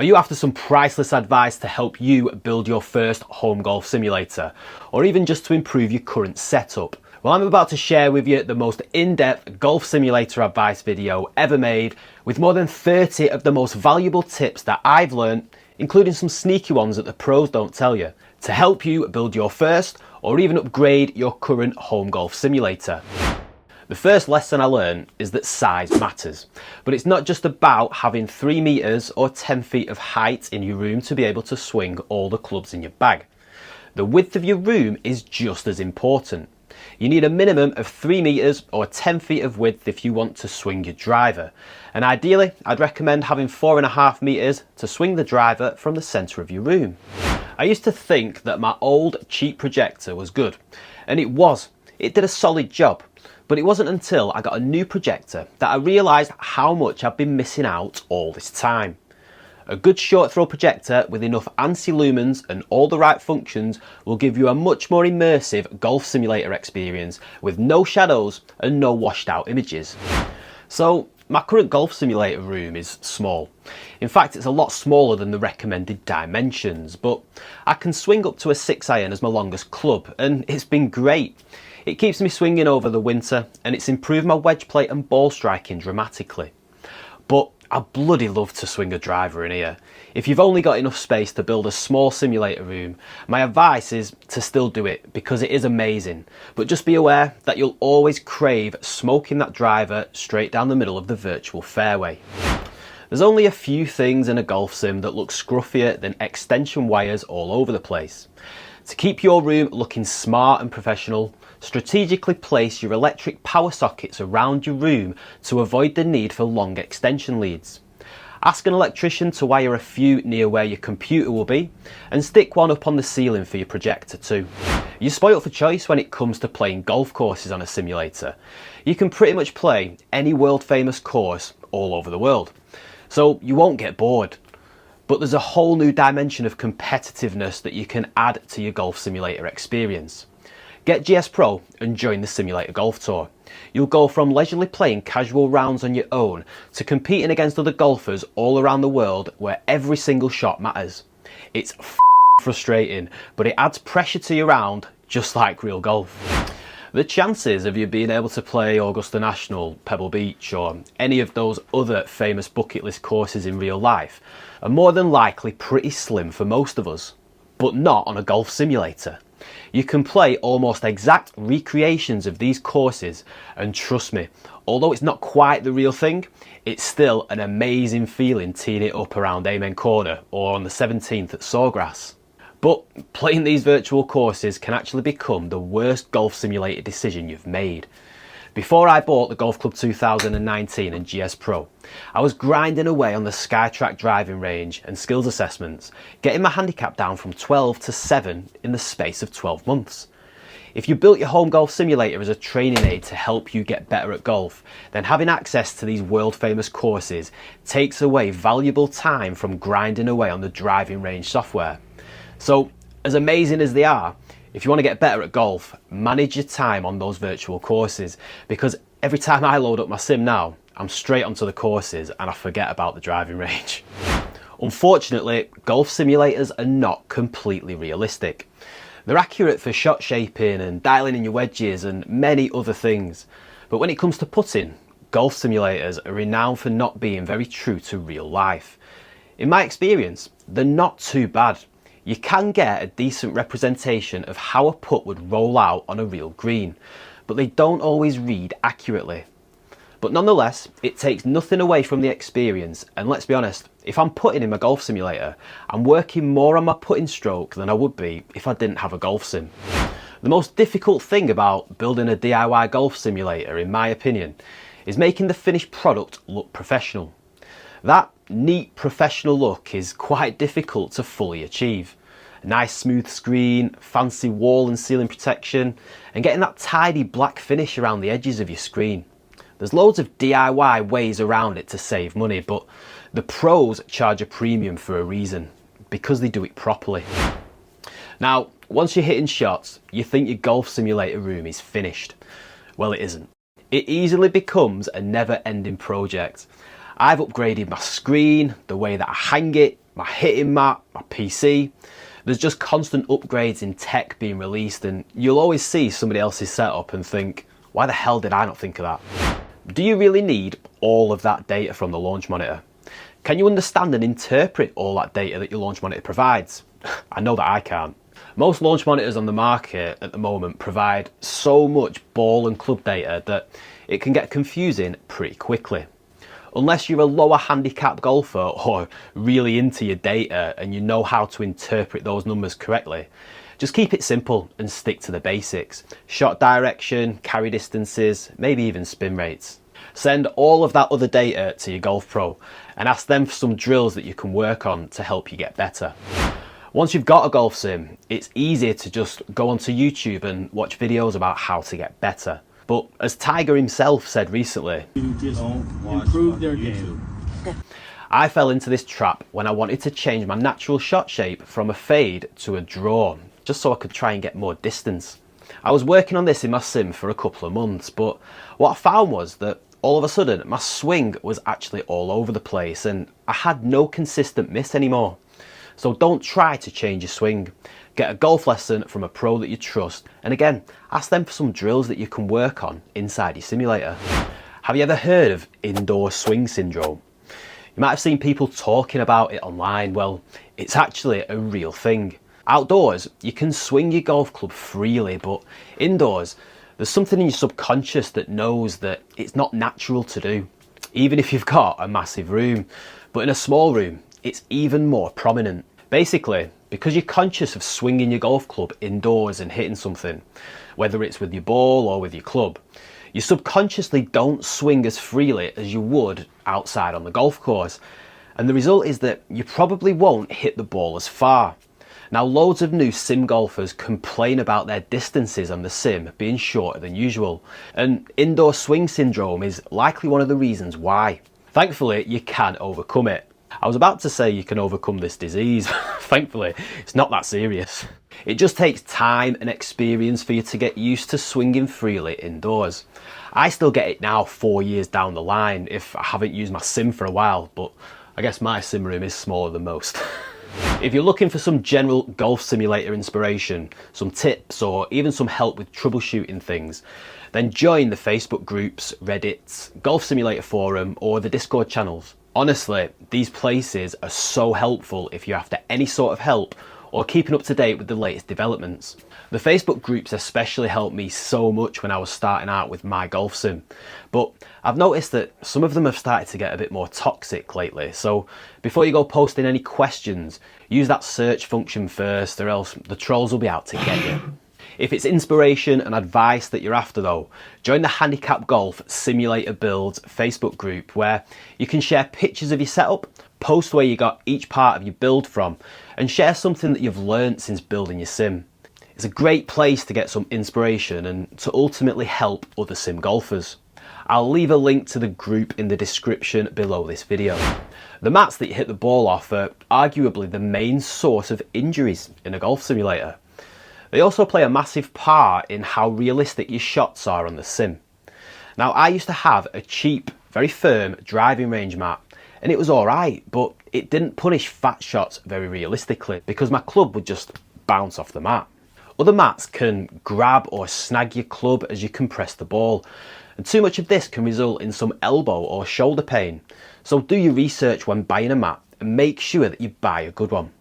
Are you after some priceless advice to help you build your first home golf simulator, or even just to improve your current setup? Well, I'm about to share with you the most in-depth golf simulator advice video ever made, with more than 30 of the most valuable tips that I've learned, including some sneaky ones that the pros don't tell you, to help you build your first or even upgrade your current home golf simulator. The first lesson I learned is that size matters, but it's not just about having 3 meters or 10 feet of height in your room to be able to swing all the clubs in your bag. The width of your room is just as important. You need a minimum of 3 meters or 10 feet of width if you want to swing your driver. And ideally, I'd recommend having 4.5 meters to swing the driver from the center of your room. I used to think that my old cheap projector was good, and it was. It did a solid job. But it wasn't until I got a new projector that I realised how much I've been missing out all this time. A good short throw projector with enough anti-lumens and all the right functions will give you a much more immersive golf simulator experience with no shadows and no washed out images. So my current golf simulator room is small. In fact, it's a lot smaller than the recommended dimensions, but I can swing up to a 6-iron as my longest club, and it's been great. It keeps me swinging over the winter, and it's improved my wedge play and ball striking dramatically. But I bloody love to swing a driver in here. If you've only got enough space to build a small simulator room, my advice is to still do it because it is amazing. But just be aware that you'll always crave smoking that driver straight down the middle of the virtual fairway. There's only a few things in a golf sim that look scruffier than extension wires all over the place. To keep your room looking smart and professional, strategically place your electric power sockets around your room to avoid the need for long extension leads. Ask an electrician to wire a few near where your computer will be, and stick one up on the ceiling for your projector too. You're spoilt for choice when it comes to playing golf courses on a simulator. You can pretty much play any world famous course all over the world, so you won't get bored. But there's a whole new dimension of competitiveness that you can add to your golf simulator experience. Get GS Pro and join the Simulator Golf Tour. You'll go from leisurely playing casual rounds on your own to competing against other golfers all around the world where every single shot matters. It's frustrating, but it adds pressure to your round just like real golf. The chances of you being able to play Augusta National, Pebble Beach or any of those other famous bucket list courses in real life are more than likely pretty slim for most of us, but not on a golf simulator. You can play almost exact recreations of these courses, and trust me, although it's not quite the real thing, it's still an amazing feeling teeing it up around Amen Corner or on the 17th at Sawgrass. But playing these virtual courses can actually become the worst golf simulator decision you've made. Before I bought the Golf Club 2019 and GS Pro, I was grinding away on the Skytrack driving range and skills assessments, getting my handicap down from 12 to 7 in the space of 12 months. If you built your home golf simulator as a training aid to help you get better at golf, then having access to these world famous courses takes away valuable time from grinding away on the driving range software. So, as amazing as they are, if you want to get better at golf, manage your time on those virtual courses, because every time I load up my sim now, I'm straight onto the courses and I forget about the driving range. Unfortunately, golf simulators are not completely realistic. They're accurate for shot shaping and dialing in your wedges and many other things. But when it comes to putting, golf simulators are renowned for not being very true to real life. In my experience, they're not too bad. You can get a decent representation of how a putt would roll out on a real green, but they don't always read accurately. But nonetheless, it takes nothing away from the experience, and let's be honest, if I'm putting in my golf simulator, I'm working more on my putting stroke than I would be if I didn't have a golf sim. The most difficult thing about building a DIY golf simulator, in my opinion, is making the finished product look professional. That neat professional look is quite difficult to fully achieve. A nice smooth screen, fancy wall and ceiling protection, and getting that tidy black finish around the edges of your screen. There's loads of DIY ways around it to save money, but the pros charge a premium for a reason, because they do it properly. Now, once you're hitting shots, you think your golf simulator room is finished. Well, it isn't. It easily becomes a never-ending project. I've upgraded my screen, the way that I hang it, my hitting mat, my PC. There's just constant upgrades in tech being released, and you'll always see somebody else's setup and think, why the hell did I not think of that? Do you really need all of that data from the launch monitor? Can you understand and interpret all that data that your launch monitor provides? I know that I can't. Most launch monitors on the market at the moment provide so much ball and club data that it can get confusing pretty quickly. Unless you're a lower handicap golfer or really into your data and you know how to interpret those numbers correctly, just keep it simple and stick to the basics. Shot direction, carry distances, maybe even spin rates. Send all of that other data to your golf pro and ask them for some drills that you can work on to help you get better. Once you've got a golf sim, it's easier to just go onto YouTube and watch videos about how to get better. But as Tiger himself said recently, improve their game. I fell into this trap when I wanted to change my natural shot shape from a fade to a draw, just so I could try and get more distance. I was working on this in my sim for a couple of months, but what I found was that all of a sudden my swing was actually all over the place and I had no consistent miss anymore. So don't try to change your swing. Get a golf lesson from a pro that you trust, and again, ask them for some drills that you can work on inside your simulator. Have you ever heard of indoor swing syndrome? You might have seen people talking about it online. Well, it's actually a real thing. Outdoors, you can swing your golf club freely, but indoors, there's something in your subconscious that knows that it's not natural to do, even if you've got a massive room. But in a small room, it's even more prominent. Basically, because you're conscious of swinging your golf club indoors and hitting something, whether it's with your ball or with your club, you subconsciously don't swing as freely as you would outside on the golf course. And the result is that you probably won't hit the ball as far. Now, loads of new sim golfers complain about their distances on the sim being shorter than usual, and indoor swing syndrome is likely one of the reasons why. Thankfully, you can overcome it. I was about to say you can overcome this disease. Thankfully, it's not that serious. It just takes time and experience for you to get used to swinging freely indoors. I still get it now 4 years down the line if I haven't used my sim for a while, but I guess my sim room is smaller than most. If you're looking for some general golf simulator inspiration, some tips, or even some help with troubleshooting things, then join the Facebook groups, Reddit, Golf Simulator Forum, or the Discord channels. Honestly, these places are so helpful if you're after any sort of help or keeping up to date with the latest developments. The Facebook groups especially helped me so much when I was starting out with my golf sim, but I've noticed that some of them have started to get a bit more toxic lately, so before you go posting any questions, use that search function first, or else the trolls will be out to get you. If it's inspiration and advice that you're after though, join the Handicap Golf Simulator Builds Facebook group, where you can share pictures of your setup, post where you got each part of your build from, and share something that you've learnt since building your sim. It's a great place to get some inspiration and to ultimately help other sim golfers. I'll leave a link to the group in the description below this video. The mats that you hit the ball off are arguably the main source of injuries in a golf simulator. They also play a massive part in how realistic your shots are on the sim. Now, I used to have a cheap, very firm driving range mat, and it was alright, but it didn't punish fat shots very realistically because my club would just bounce off the mat. Other mats can grab or snag your club as you compress the ball, and too much of this can result in some elbow or shoulder pain. So do your research when buying a mat and make sure that you buy a good one.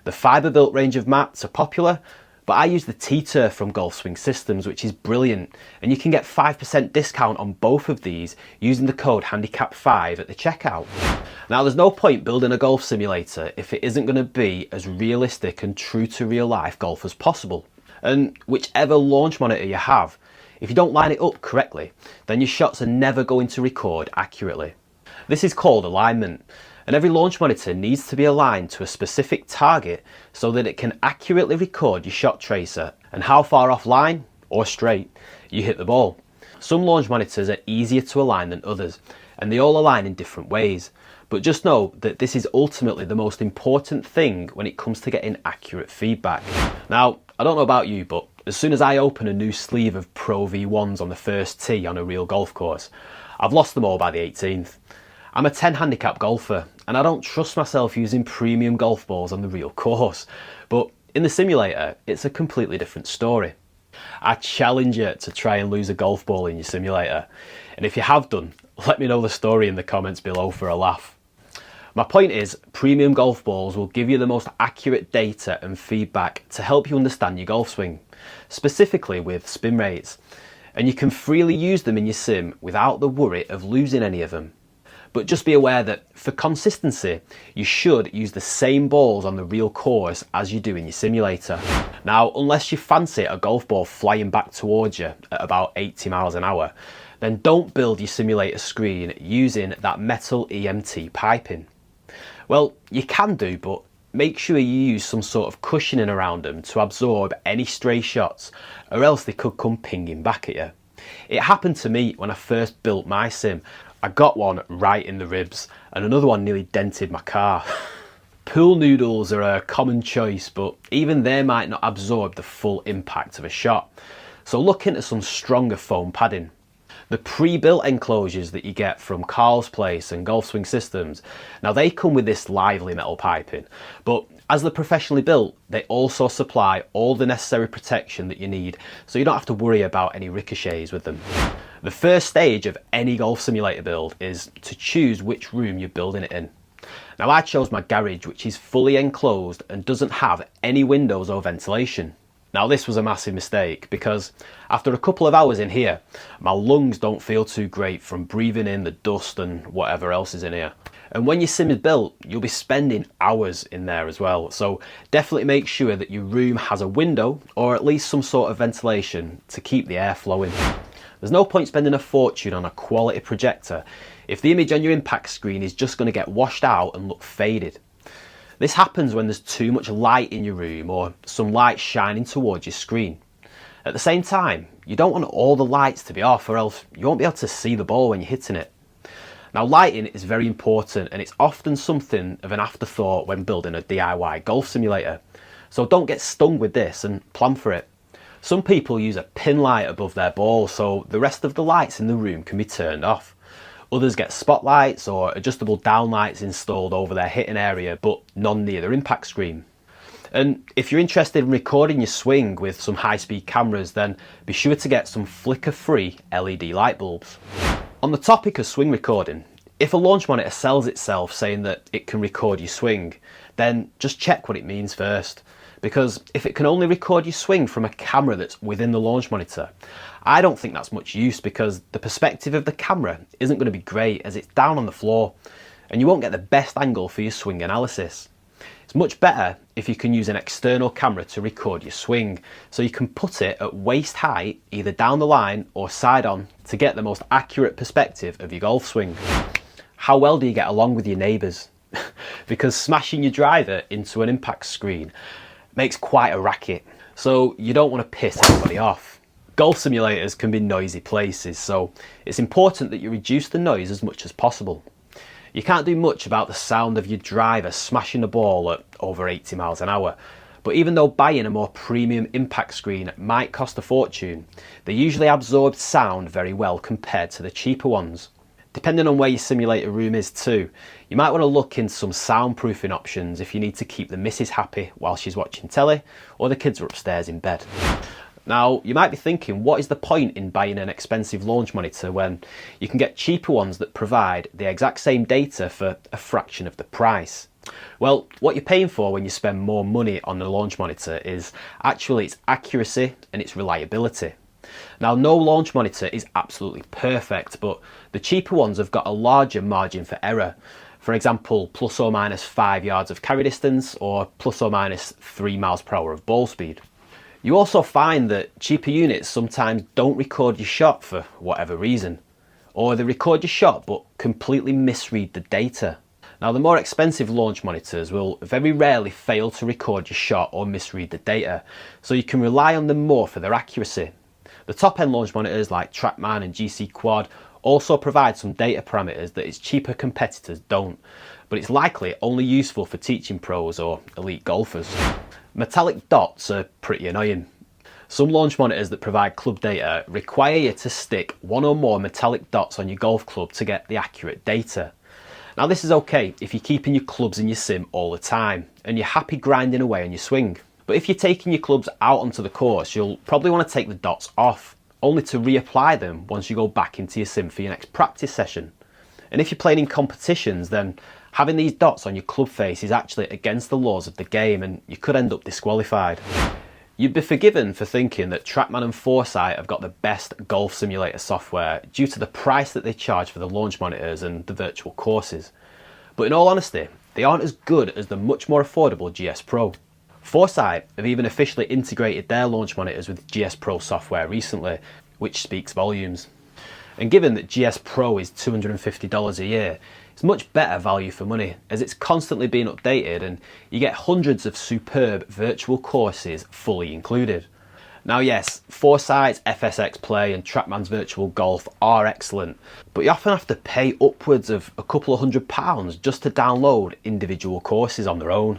The fibre built range of mats are popular, but I use the T-Turf from Golf Swing Systems, which is brilliant, and you can get 5% discount on both of these using the code handicap5 at the checkout. Now, there's no point building a golf simulator if it isn't going to be as realistic and true to real life golf as possible. And whichever launch monitor you have, if you don't line it up correctly, then your shots are never going to record accurately. This is called alignment, and every launch monitor needs to be aligned to a specific target so that it can accurately record your shot tracer and how far offline or straight you hit the ball. Some launch monitors are easier to align than others, and they all align in different ways, but just know that this is ultimately the most important thing when it comes to getting accurate feedback. Now, I don't know about you, but as soon as I open a new sleeve of Pro V1s on the first tee on a real golf course, I've lost them all by the 18th. I'm a 10 handicap golfer, and I don't trust myself using premium golf balls on the real course. But in the simulator, it's a completely different story. I challenge you to try and lose a golf ball in your simulator. And if you have done, let me know the story in the comments below for a laugh. My point is, premium golf balls will give you the most accurate data and feedback to help you understand your golf swing, specifically with spin rates. And you can freely use them in your sim without the worry of losing any of them. But just be aware that for consistency, you should use the same balls on the real course as you do in your simulator. Now, unless you fancy a golf ball flying back towards you at about 80 miles an hour, then don't build your simulator screen using that metal EMT piping. Well, you can do, but make sure you use some sort of cushioning around them to absorb any stray shots, or else they could come pinging back at you. It happened to me when I first built my sim. I got one right in the ribs, and another one nearly dented my car. Pool noodles are a common choice, but even they might not absorb the full impact of a shot. So look into some stronger foam padding. The pre-built enclosures that you get from Carl's Place and Golf Swing Systems, now they come with this lively metal piping, but as they're professionally built, they also supply all the necessary protection that you need, so you don't have to worry about any ricochets with them. The first stage of any golf simulator build is to choose which room you're building it in. Now I chose my garage, which is fully enclosed and doesn't have any windows or ventilation. Now this was a massive mistake, because after a couple of hours in here, my lungs don't feel too great from breathing in the dust and whatever else is in here. And when your sim is built, you'll be spending hours in there as well. So definitely make sure that your room has a window or at least some sort of ventilation to keep the air flowing. There's no point spending a fortune on a quality projector if the image on your impact screen is just going to get washed out and look faded. This happens when there's too much light in your room or some light shining towards your screen. At the same time, you don't want all the lights to be off, or else you won't be able to see the ball when you're hitting it. Now lighting is very important, and it's often something of an afterthought when building a DIY golf simulator. So don't get stung with this and plan for it. Some people use a pin light above their ball so the rest of the lights in the room can be turned off. Others get spotlights or adjustable downlights installed over their hitting area, but none near their impact screen. And if you're interested in recording your swing with some high-speed cameras, then be sure to get some flicker-free LED light bulbs. On the topic of swing recording, if a launch monitor sells itself saying that it can record your swing, then just check what it means first. Because if it can only record your swing from a camera that's within the launch monitor, I don't think that's much use, because the perspective of the camera isn't going to be great as it's down on the floor, and you won't get the best angle for your swing analysis. It's much better if you can use an external camera to record your swing, so you can put it at waist height, either down the line or side on, to get the most accurate perspective of your golf swing. How well do you get along with your neighbours? Because smashing your driver into an impact screen makes quite a racket, so you don't want to piss anybody off. Golf simulators can be noisy places, so it's important that you reduce the noise as much as possible. You can't do much about the sound of your driver smashing the ball at over 80 miles an hour, but even though buying a more premium impact screen might cost a fortune, they usually absorb sound very well compared to the cheaper ones. Depending on where your simulator room is too, you might want to look into some soundproofing options if you need to keep the missus happy while she's watching telly or the kids are upstairs in bed. Now, you might be thinking, what is the point in buying an expensive launch monitor when you can get cheaper ones that provide the exact same data for a fraction of the price? Well, what you're paying for when you spend more money on the launch monitor is actually its accuracy and its reliability. Now, no launch monitor is absolutely perfect, but the cheaper ones have got a larger margin for error. For example, plus or minus 5 yards of carry distance or plus or minus 3 miles per hour of ball speed. You also find that cheaper units sometimes don't record your shot for whatever reason, or they record your shot but completely misread the data. Now, the more expensive launch monitors will very rarely fail to record your shot or misread the data, so you can rely on them more for their accuracy. The top-end launch monitors like TrackMan and GC Quad also provide some data parameters that its cheaper competitors don't, but it's likely only useful for teaching pros or elite golfers. Metallic dots are pretty annoying. Some launch monitors that provide club data require you to stick one or more metallic dots on your golf club to get the accurate data. Now this is okay if you're keeping your clubs in your sim all the time and you're happy grinding away on your swing. But if you're taking your clubs out onto the course, you'll probably want to take the dots off, only to reapply them once you go back into your sim for your next practice session. And if you're playing in competitions, then having these dots on your club face is actually against the laws of the game and you could end up disqualified. You'd be forgiven for thinking that Trackman and Foresight have got the best golf simulator software due to the price that they charge for the launch monitors and the virtual courses. But in all honesty, they aren't as good as the much more affordable GS Pro. Foresight have even officially integrated their launch monitors with GS Pro software recently, which speaks volumes. And given that GS Pro is $250 a year, it's much better value for money as it's constantly being updated and you get hundreds of superb virtual courses fully included. Now yes, Foresight's FSX Play and Trackman's Virtual Golf are excellent, but you often have to pay upwards of a couple of £100 just to download individual courses on their own.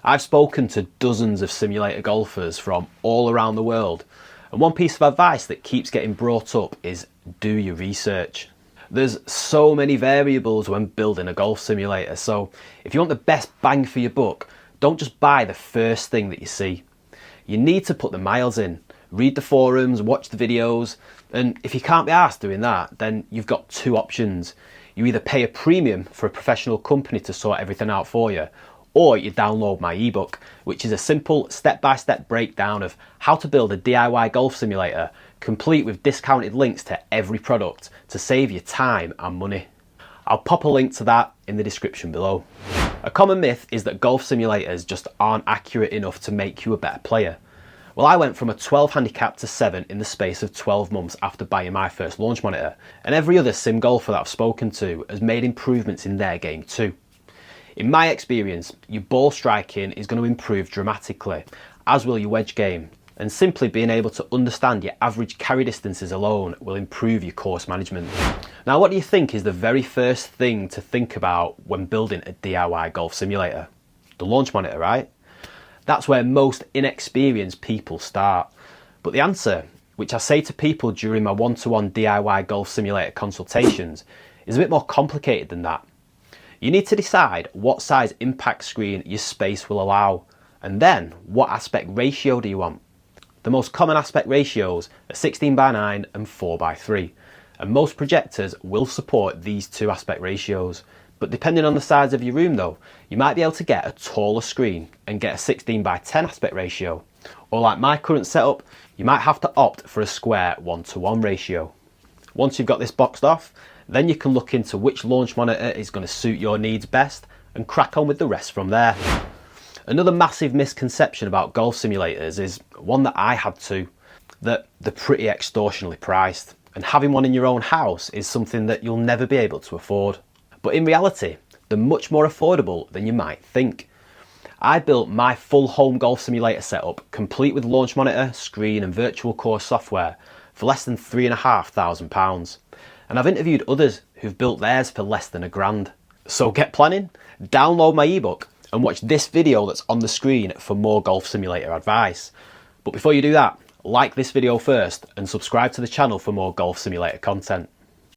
I've spoken to dozens of simulator golfers from all around the world, and one piece of advice that keeps getting brought up is do your research. There's so many variables when building a golf simulator, so if you want the best bang for your buck, don't just buy the first thing that you see. You need to put the miles in, read the forums, watch the videos, and if you can't be arsed doing that, then you've got two options. You either pay a premium for a professional company to sort everything out for you, or you download my ebook, which is a simple step-by-step breakdown of how to build a DIY golf simulator, complete with discounted links to every product to save you time and money. I'll pop a link to that in the description below. A common myth is that golf simulators just aren't accurate enough to make you a better player. Well, I went from a 12 handicap to 7 in the space of 12 months after buying my first launch monitor, and every other sim golfer that I've spoken to has made improvements in their game too. In my experience, your ball striking is going to improve dramatically, as will your wedge game, and simply being able to understand your average carry distances alone will improve your course management. Now, what do you think is the very first thing to think about when building a DIY golf simulator? The launch monitor, right? That's where most inexperienced people start. But the answer, which I say to people during my one-to-one DIY golf simulator consultations, is a bit more complicated than that. You need to decide what size impact screen your space will allow, and then what aspect ratio do you want. The most common aspect ratios are 16:9 and 4:3, and most projectors will support these two aspect ratios. But depending on the size of your room though, you might be able to get a taller screen and get a 16:10 aspect ratio. Or like my current setup, you might have to opt for a square 1:1 ratio. Once you've got this boxed off, then you can look into which launch monitor is going to suit your needs best and crack on with the rest from there. Another massive misconception about golf simulators is one that I had too, that they're pretty extortionately priced, and having one in your own house is something that you'll never be able to afford. But in reality, they're much more affordable than you might think. I built my full home golf simulator setup, complete with launch monitor, screen and virtual course software, for less than £3,500. And I've interviewed others who've built theirs for less than £1,000. So get planning, download my ebook, and watch this video that's on the screen for more golf simulator advice. But before you do that, like this video first and subscribe to the channel for more golf simulator content.